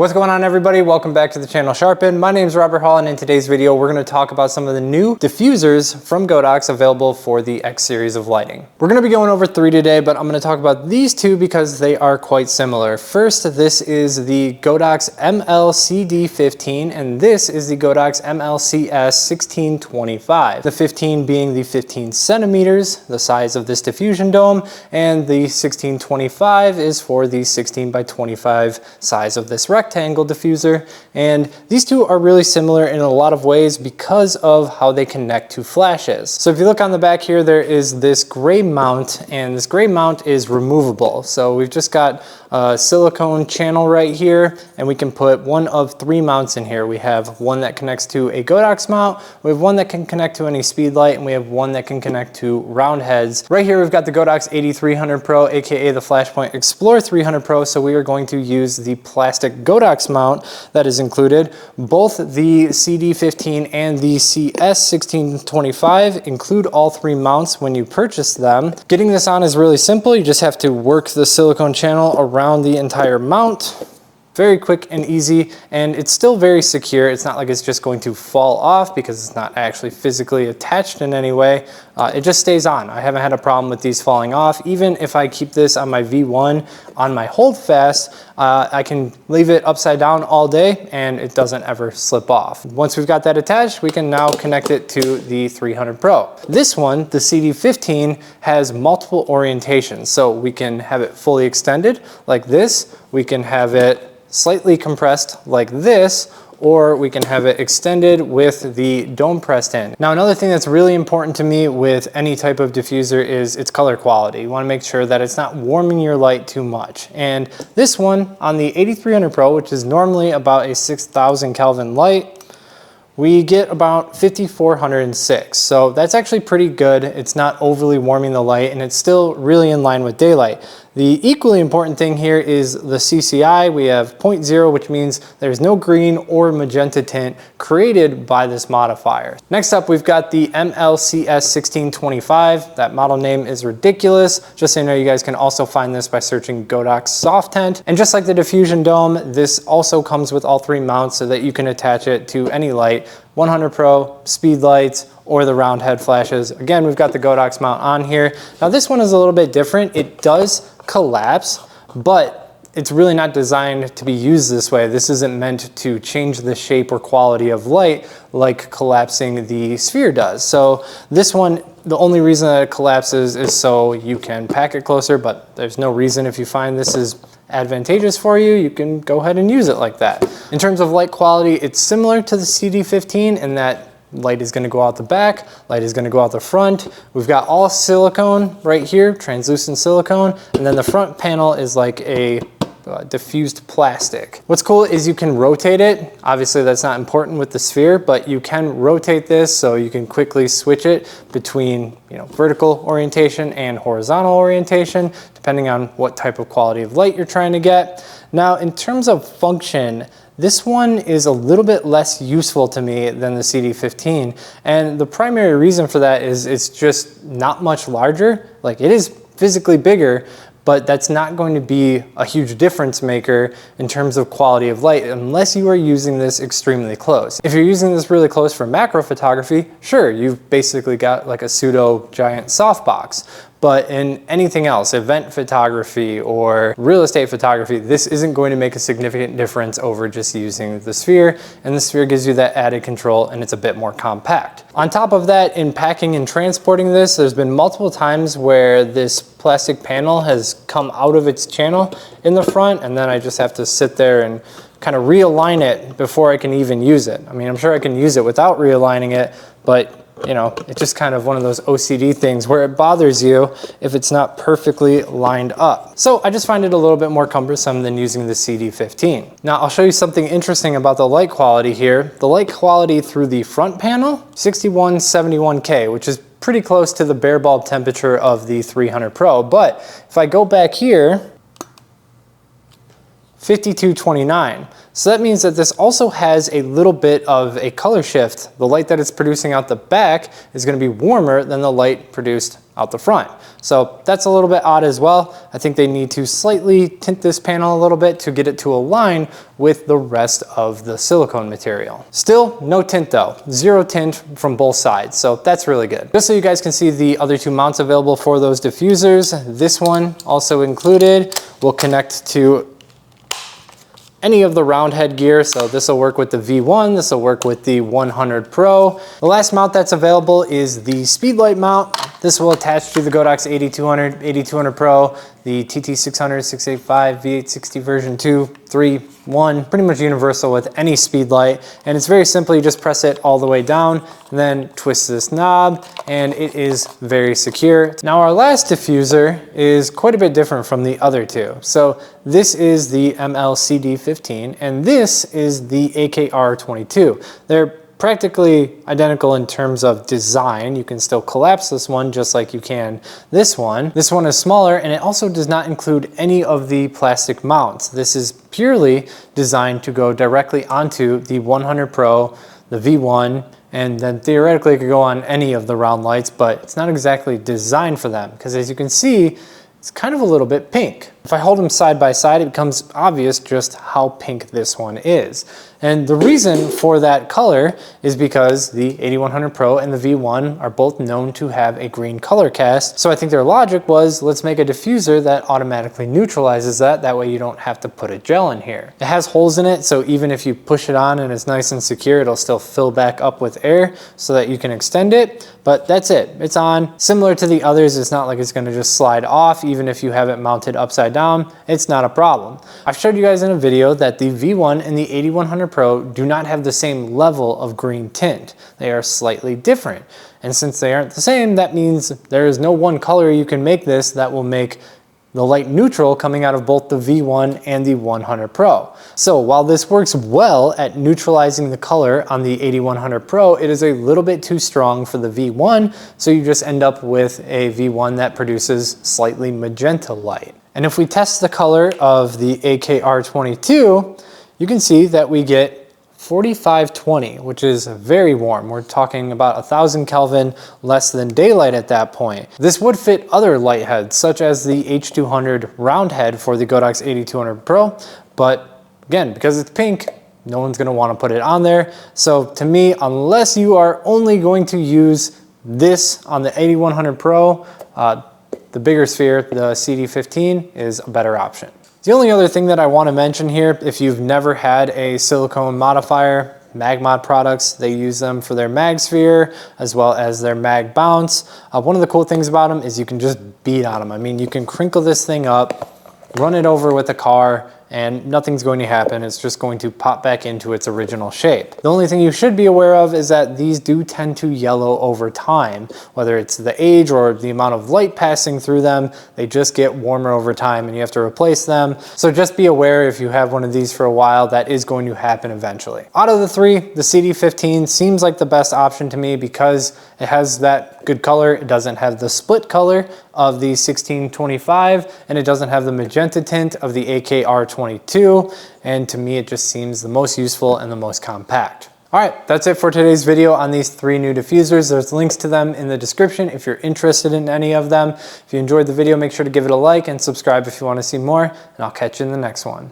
What's going on, everybody? Welcome back to the channel Sharpen. My name is Robert Hall, and in today's video we're going to talk about some of the new diffusers from Godox available for the X series of lighting. We're going to be going over 3 today, but I'm going to talk about these 2 because they are quite similar. First, this is the Godox MLCD15 and this is the Godox MLCS1625. The 15 being the 15 centimeters, the size of this diffusion dome, and the 1625 is for the 16 by 25 size of this rectangle diffuser. And these 2 are really similar in a lot of ways because of how they connect to flashes. So if you look on the back here, there is this gray mount, and this gray mount is removable. So we've just got a silicone channel right here, and we can put one of 3 mounts in here. We have one that connects to a Godox mount, we have one that can connect to any speed light, and we have one that can connect to round heads. Right here we've got the Godox 8300 Pro, aka the Flashpoint Explorer 300 Pro, so we are going to use the plastic Godox mount that is included. Both the CD15 and the CS1625 include all 3 mounts when you purchase them. Getting this on is really simple. You just have to work the silicone channel around the entire mount. Very quick and easy, and it's still very secure. It's not like it's just going to fall off because it's not actually physically attached in any way. It just stays on. I haven't had a problem with these falling off. Even if I keep this on my V1 on my hold fast, I can leave it upside down all day and it doesn't ever slip off. Once we've got that attached, we can now connect it to the 300 Pro. This one, the CD15, has multiple orientations. So we can have it fully extended like this. We can have it slightly compressed like this, or we can have it extended with the dome pressed in. Now, another thing that's really important to me with any type of diffuser is its color quality. You wanna make sure that it's not warming your light too much. And this one on the 8300 Pro, which is normally about a 6,000 Kelvin light, we get about 5,406. So that's actually pretty good. It's not overly warming the light, and it's still really in line with daylight. The equally important thing here is the CCI. We have 0.0, which means there's no green or magenta tint created by this modifier. Next up, we've got the MLCS1625. That model name is ridiculous. Just so you know, you guys can also find this by searching Godox Soft Tent. And just like the diffusion dome, this also comes with all 3 mounts so that you can attach it to any light, 100 Pro, speed lights, or the round head flashes. Again, we've got the Godox mount on here. Now this one is a little bit different. It does collapse, but it's really not designed to be used this way. This isn't meant to change the shape or quality of light like collapsing the sphere does. So this one, the only reason that it collapses is so you can pack it closer, but there's no reason. If you find this is advantageous for you, you can go ahead and use it like that. In terms of light quality, it's similar to the CD15 in that light is going to go out the back, light is going to go out the front. We've got all silicone right here, translucent silicone, and then the front panel is like a diffused plastic. What's cool is you can rotate it. Obviously that's not important with the sphere, but you can rotate this so you can quickly switch it between, vertical orientation and horizontal orientation, depending on what type of quality of light you're trying to get. Now, in terms of function, this one is a little bit less useful to me than the CD15. And the primary reason for that is it's just not much larger. Like, it is physically bigger, but that's not going to be a huge difference maker in terms of quality of light unless you are using this extremely close. If you're using this really close for macro photography, sure, you've basically got like a pseudo giant softbox. But in anything else, event photography or real estate photography, this isn't going to make a significant difference over just using the sphere, and the sphere gives you that added control and it's a bit more compact. On top of that, in packing and transporting this, there's been multiple times where this plastic panel has come out of its channel in the front, and then I just have to sit there and kind of realign it before I can even use it. I mean, I'm sure I can use it without realigning it, but it's just kind of one of those OCD things where it bothers you if it's not perfectly lined up. So I just find it a little bit more cumbersome than using the CD15. Now I'll show you something interesting about the light quality here. The light quality through the front panel, 6171K, which is pretty close to the bare bulb temperature of the 300 Pro. But if I go back here, 5229. So that means that this also has a little bit of a color shift. The light that it's producing out the back is going to be warmer than the light produced out the front. So that's a little bit odd as well. I think they need to slightly tint this panel a little bit to get it to align with the rest of the silicone material. Still, no tint though. Zero tint from both sides, so that's really good. Just so you guys can see the other two mounts available for those diffusers, this one also included will connect to any of the round head gear. So this will work with the V1, this will work with the 100 Pro. The last mount that's available is the Speedlight mount. This will attach to the Godox 8200, 8200 Pro, the TT600, 685, V860 version 2, 3, 1, pretty much universal with any Speedlight. And it's very simple, you just press it all the way down, and then twist this knob, and it is very secure. Now our last diffuser is quite a bit different from the other two. So this is the MLCD15, and this is the AKR22. They're practically identical in terms of design. You can still collapse this one just like you can this one. This one is smaller, and it also does not include any of the plastic mounts. This is purely designed to go directly onto the 100 Pro, the V1, and then theoretically it could go on any of the round lights, but it's not exactly designed for them because, as you can see, it's kind of a little bit pink. If I hold them side by side, it becomes obvious just how pink this one is. And the reason for that color is because the 8100 Pro and the V1 are both known to have a green color cast. So I think their logic was, let's make a diffuser that automatically neutralizes that. That way you don't have to put a gel in here. It has holes in it, so even if you push it on and it's nice and secure, it'll still fill back up with air so that you can extend it. But that's it, it's on. Similar to the others, it's not like it's gonna just slide off. Even if you have it mounted upside down, it's not a problem. I've showed you guys in a video that the V1 and the 8100 Pro do not have the same level of green tint. They are slightly different. And since they aren't the same, that means there is no one color you can make this that will make the light neutral coming out of both the V1 and the 100 Pro. So while this works well at neutralizing the color on the 8100 Pro, it is a little bit too strong for the V1, so you just end up with a V1 that produces slightly magenta light. And if we test the color of the AKR22, you can see that we get 4520, which is very warm. We're talking about 1000 Kelvin less than daylight at that point. This would fit other light heads, such as the H200 round head for the Godox 8200 Pro, but again, because it's pink, no one's gonna wanna put it on there. So to me, unless you are only going to use this on the 8100 Pro, the bigger sphere, the CD15, is a better option. The only other thing that I want to mention here, if you've never had a silicone modifier, Magmod products, they use them for their MagSphere as well as their Mag Bounce. One of the cool things about them is you can just beat on them. I mean, you can crinkle this thing up, run it over with a car, and nothing's going to happen. It's just going to pop back into its original shape. The only thing you should be aware of is that these do tend to yellow over time, whether it's the age or the amount of light passing through them. They just get warmer over time and you have to replace them. So just be aware, if you have one of these for a while, that is going to happen eventually. Out of the three, the CD15 seems like the best option to me because it has that good color. It doesn't have the split color of the 1625, and it doesn't have the magenta tint of the AKR22, and to me it just seems the most useful and the most compact. All right, that's it for today's video on these three new diffusers. There's links to them in the description if you're interested in any of them. If you enjoyed the video, make sure to give it a like and subscribe if you want to see more, and I'll catch you in the next one.